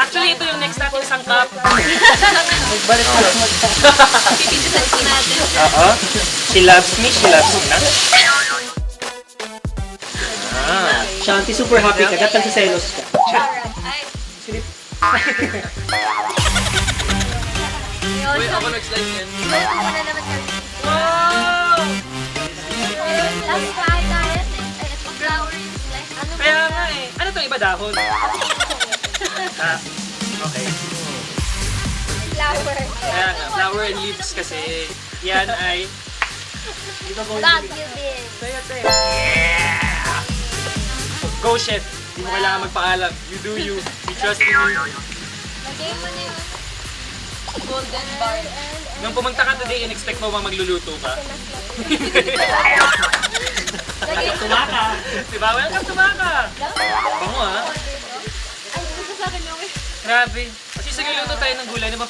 Actually, ito yung next natin sangkap. Magbalik ka. Pipindutan po natin. Oo. She loves me na. Ah. Shanti, super happy ka. Dapat sa selos ka. Ay. Silip. Uy, ako nag-slide yan. Ako na naman kami. Wow! Last try tayo. Ito flower yung slice. Ano ba? Kaya nga eh. Ano to, iba dahon? Ah, okay. Flower. Kaya nga, flower and leaves kasi. Yan ay... Love you din. Sayo, sayo. Yeah! Go, chef. Hindi mo kailangan magpaalam. You do you. We trust in you. Lagay mo na yung golden bar. Nung pumunta ka today, in-expect mo bang magluluto ka? Lagay mo. Tumaka. Diba? Welcome to Maka! Bango ah. Ay, gusto sa akin yung Grabe. Kasi sa luto tayo ng gulay,